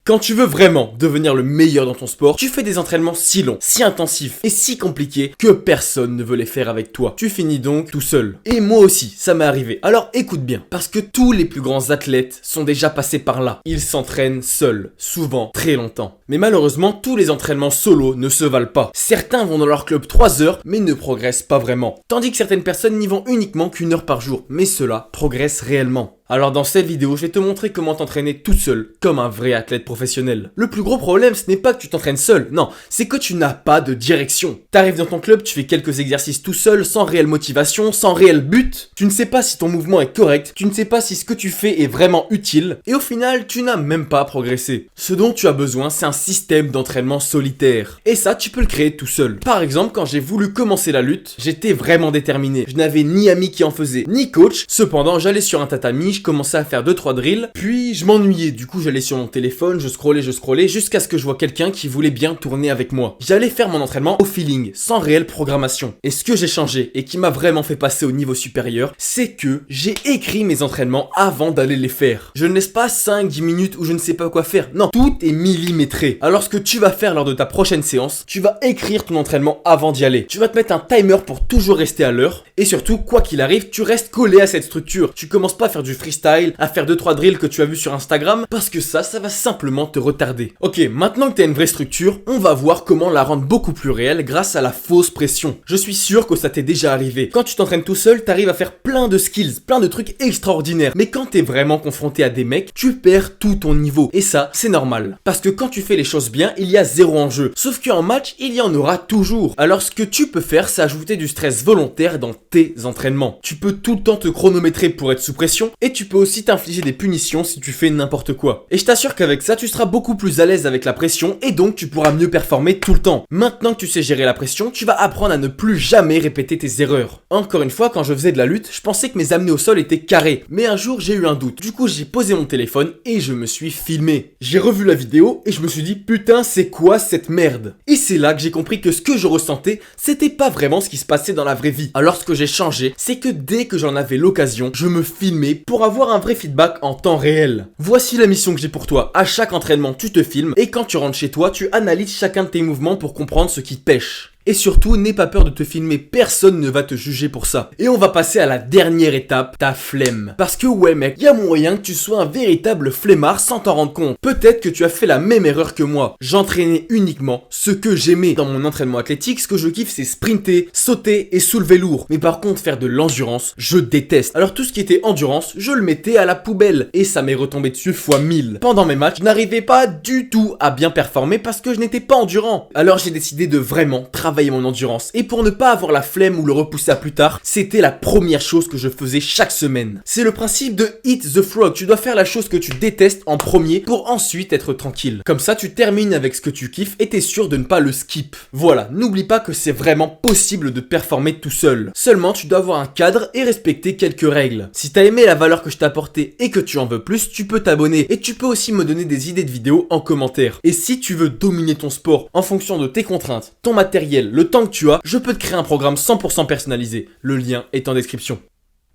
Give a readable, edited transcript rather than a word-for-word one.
Quand tu veux vraiment devenir le meilleur dans ton sport, tu fais des entraînements si longs, si intensifs et si compliqués que personne ne veut les faire avec toi. Tu finis donc tout seul. Et moi aussi, ça m'est arrivé. Alors écoute bien, parce que tous les plus grands athlètes sont déjà passés par là. Ils s'entraînent seuls, souvent très longtemps. Mais malheureusement, tous les entraînements solo ne se valent pas. Certains vont dans leur club 3 heures, mais ne progressent pas vraiment. Tandis que certaines personnes n'y vont uniquement qu'1 heure par jour, mais cela progresse réellement. Alors dans cette vidéo, je vais te montrer comment t'entraîner tout seul, comme un vrai athlète professionnel. Le plus gros problème, ce n'est pas que tu t'entraînes seul, non, c'est que tu n'as pas de direction. T'arrives dans ton club, tu fais quelques exercices tout seul, sans réelle motivation, sans réel but. Tu ne sais pas si ton mouvement est correct, tu ne sais pas si ce que tu fais est vraiment utile, et au final, tu n'as même pas progressé. Ce dont tu as besoin, c'est un système d'entraînement solitaire. Et ça, tu peux le créer tout seul. Par exemple, quand j'ai voulu commencer la lutte, j'étais vraiment déterminé. Je n'avais ni amis qui en faisaient, ni coach. Cependant, j'allais sur un tatami, je commençais à faire 2-3 drills, puis je m'ennuyais, du coup j'allais sur mon téléphone, je scrollais jusqu'à ce que je vois quelqu'un qui voulait bien tourner avec moi. J'allais faire mon entraînement au feeling, sans réelle programmation. Et ce que j'ai changé, et qui m'a vraiment fait passer au niveau supérieur, c'est que j'ai écrit mes entraînements avant d'aller les faire. Je ne laisse pas 5-10 minutes où je ne sais pas quoi faire, non, tout est millimétré. Alors ce que tu vas faire lors de ta prochaine séance, tu vas écrire ton entraînement avant d'y aller. Tu vas te mettre un timer pour toujours rester à l'heure, et surtout, quoi qu'il arrive, tu restes collé à cette structure. Tu commences pas à faire du freestyle, à faire 2-3 drills que tu as vu sur Instagram, parce que ça va simplement te retarder. Ok, maintenant que tu as une vraie structure, on va voir comment la rendre beaucoup plus réelle grâce à la fausse pression. Je suis sûr que ça t'est déjà arrivé. Quand tu t'entraînes tout seul, t'arrives à faire plein de skills, plein de trucs extraordinaires. Mais quand t'es vraiment confronté à des mecs, tu perds tout ton niveau. Et ça, c'est normal. Parce que quand tu fais les choses bien, il y a zéro enjeu. Sauf qu'en match, il y en aura toujours. Alors ce que tu peux faire, c'est ajouter du stress volontaire dans tes entraînements. Tu peux tout le temps te chronométrer pour être sous pression, et tu peux aussi t'infliger des punitions si tu fais n'importe quoi. Et je t'assure qu'avec ça, tu seras beaucoup plus à l'aise avec la pression, et donc tu pourras mieux performer tout le temps. Maintenant que tu sais gérer la pression, tu vas apprendre à ne plus jamais répéter tes erreurs. Encore une fois, quand je faisais de la lutte, je pensais que mes amenés au sol étaient carrés, mais un jour j'ai eu un doute. Du coup, j'ai posé mon téléphone et je me suis filmé. J'ai revu la vidéo et je me suis dit putain, c'est quoi cette merde? Et c'est là que j'ai compris que ce que je ressentais, c'était pas vraiment ce qui se passait dans la vraie vie. Alors ce que j'ai changé, c'est que dès que j'en avais l'occasion, je me filmais pour avoir un vrai feedback en temps réel. Voici la mission que j'ai pour toi. À chaque entraînement, tu te filmes et quand tu rentres chez toi, tu analyses chacun de tes mouvements pour comprendre ce qui te pêche. Et surtout, n'aie pas peur de te filmer, personne ne va te juger pour ça. Et on va passer à la dernière étape, ta flemme. Parce que ouais mec, il y a moyen que tu sois un véritable flemmard sans t'en rendre compte. Peut-être que tu as fait la même erreur que moi. J'entraînais uniquement ce que j'aimais. Dans mon entraînement athlétique, ce que je kiffe c'est sprinter, sauter et soulever lourd. Mais par contre, faire de l'endurance, je déteste. Alors tout ce qui était endurance, je le mettais à la poubelle. Et ça m'est retombé dessus fois 1000. Pendant mes matchs, je n'arrivais pas du tout à bien performer parce que je n'étais pas endurant. Alors j'ai décidé de vraiment travailler mon endurance. Et pour ne pas avoir la flemme ou le repousser à plus tard, c'était la première chose que je faisais chaque semaine. C'est le principe de Eat the Frog. Tu dois faire la chose que tu détestes en premier pour ensuite être tranquille. Comme ça, tu termines avec ce que tu kiffes et t'es sûr de ne pas le skip. Voilà, n'oublie pas que c'est vraiment possible de performer tout seul. Seulement, tu dois avoir un cadre et respecter quelques règles. Si t'as aimé la valeur que je t'ai apportée et que tu en veux plus, tu peux t'abonner et tu peux aussi me donner des idées de vidéos en commentaire. Et si tu veux dominer ton sport en fonction de tes contraintes, ton matériel, le temps que tu as, je peux te créer un programme 100% personnalisé. Le lien est en description.